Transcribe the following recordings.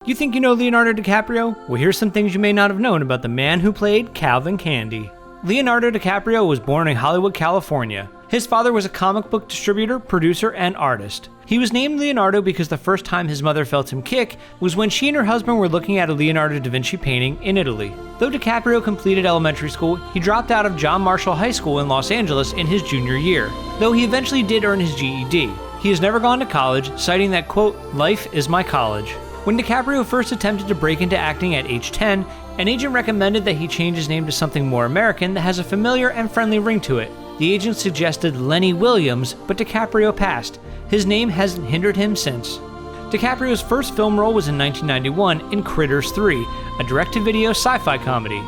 You think you know Leonardo DiCaprio? Well, here's some things you may not have known about the man who played Calvin Candy. Leonardo DiCaprio was born in Hollywood, California. His father was a comic book distributor, producer, and artist. He was named Leonardo because the first time his mother felt him kick was when she and her husband were looking at a Leonardo da Vinci painting in Italy. Though DiCaprio completed elementary school, he dropped out of John Marshall High School in Los Angeles in his junior year, though he eventually did earn his GED. He has never gone to college, citing that, quote, "Life is my college." When DiCaprio first attempted to break into acting at age 10, an agent recommended that he change his name to something more American that has a familiar and friendly ring to it. The agent suggested Lenny Williams, but DiCaprio passed. His name hasn't hindered him since. DiCaprio's first film role was in 1991 in Critters 3, a direct-to-video sci-fi comedy.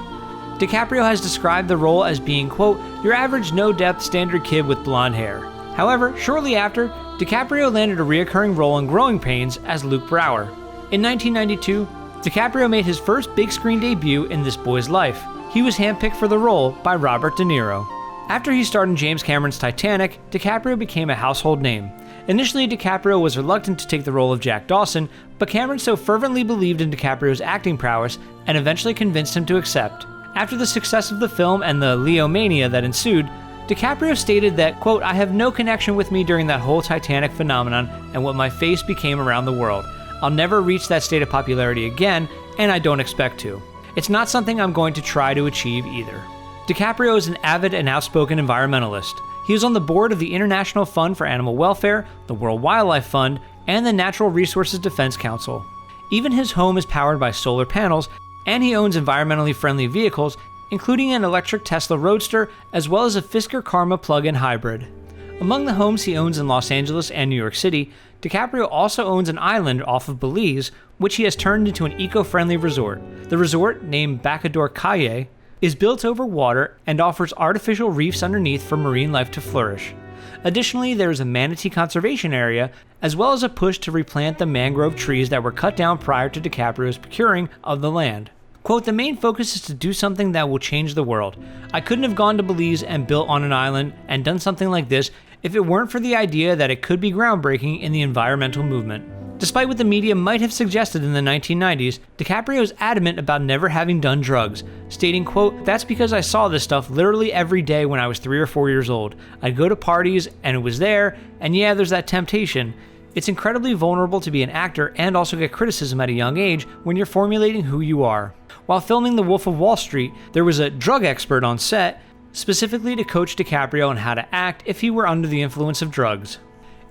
DiCaprio has described the role as being, quote, "your average no-depth standard kid with blonde hair." However, shortly after, DiCaprio landed a reoccurring role in Growing Pains as Luke Brower. In 1992, DiCaprio made his first big screen debut in This Boy's Life. He was handpicked for the role by Robert De Niro. After he starred in James Cameron's Titanic, DiCaprio became a household name. Initially, DiCaprio was reluctant to take the role of Jack Dawson, but Cameron so fervently believed in DiCaprio's acting prowess and eventually convinced him to accept. After the success of the film and the Leo mania that ensued, DiCaprio stated that, quote, "I have no connection with me during that whole Titanic phenomenon and what my face became around the world. I'll never reach that state of popularity again, and I don't expect to. It's not something I'm going to try to achieve either." DiCaprio is an avid and outspoken environmentalist. He is on the board of the International Fund for Animal Welfare, the World Wildlife Fund, and the Natural Resources Defense Council. Even his home is powered by solar panels, and he owns environmentally friendly vehicles, including an electric Tesla Roadster, as well as a Fisker Karma plug-in hybrid. Among the homes he owns in Los Angeles and New York City, DiCaprio also owns an island off of Belize, which he has turned into an eco-friendly resort. The resort, named Bacador Caye, is built over water and offers artificial reefs underneath for marine life to flourish. Additionally, there is a manatee conservation area, as well as a push to replant the mangrove trees that were cut down prior to DiCaprio's procuring of the land. Quote, "The main focus is to do something that will change the world. I couldn't have gone to Belize and built on an island and done something like this if it weren't for the idea that it could be groundbreaking in the environmental movement." Despite what the media might have suggested in the 1990s, DiCaprio is adamant about never having done drugs, stating, quote, "That's because I saw this stuff literally every day when I was 3 or 4 years old. I'd go to parties and it was there, and yeah, there's that temptation. It's incredibly vulnerable to be an actor and also get criticism at a young age when you're formulating who you are." While filming The Wolf of Wall Street, there was a drug expert on set, specifically to coach DiCaprio on how to act if he were under the influence of drugs.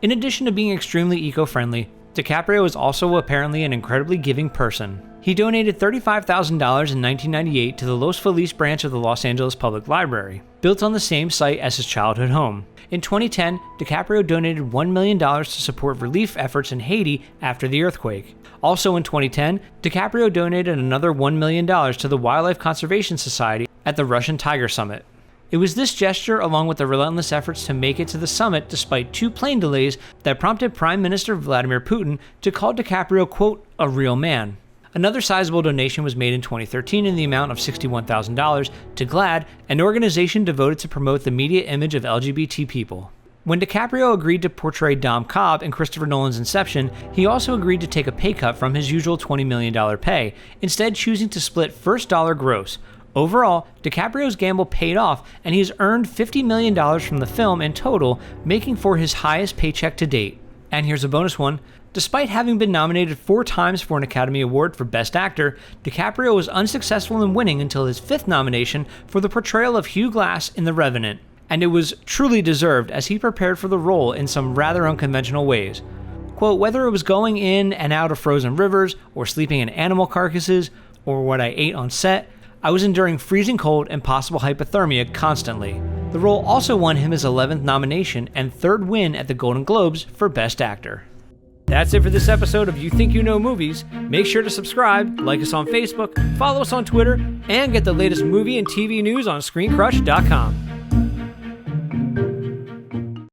In addition to being extremely eco-friendly, DiCaprio is also apparently an incredibly giving person. He donated $35,000 in 1998 to the Los Feliz branch of the Los Angeles Public Library, built on the same site as his childhood home. In 2010, DiCaprio donated $1 million to support relief efforts in Haiti after the earthquake. Also in 2010, DiCaprio donated another $1 million to the Wildlife Conservation Society at the Russian Tiger Summit. It was this gesture, along with the relentless efforts to make it to the summit despite 2 plane delays, that prompted Prime Minister Vladimir Putin to call DiCaprio, quote, "a real man." Another sizable donation was made in 2013 in the amount of $61,000 to GLAAD, an organization devoted to promote the media image of LGBT people. When DiCaprio agreed to portray Dom Cobb in Christopher Nolan's Inception, he also agreed to take a pay cut from his usual $20 million pay, instead choosing to split first dollar gross. Overall, DiCaprio's gamble paid off, and he has earned $50 million from the film in total, making for his highest paycheck to date. And here's a bonus one. Despite having been nominated 4 times for an Academy Award for Best Actor, DiCaprio was unsuccessful in winning until his 5th nomination for the portrayal of Hugh Glass in The Revenant. And it was truly deserved, as he prepared for the role in some rather unconventional ways. Quote, "Whether it was going in and out of frozen rivers, or sleeping in animal carcasses, or what I ate on set, I was enduring freezing cold and possible hypothermia constantly." The role also won him his 11th nomination and 3rd win at the Golden Globes for Best Actor. That's it for this episode of You Think You Know Movies. Make sure to subscribe, like us on Facebook, follow us on Twitter, and get the latest movie and TV news on ScreenCrush.com.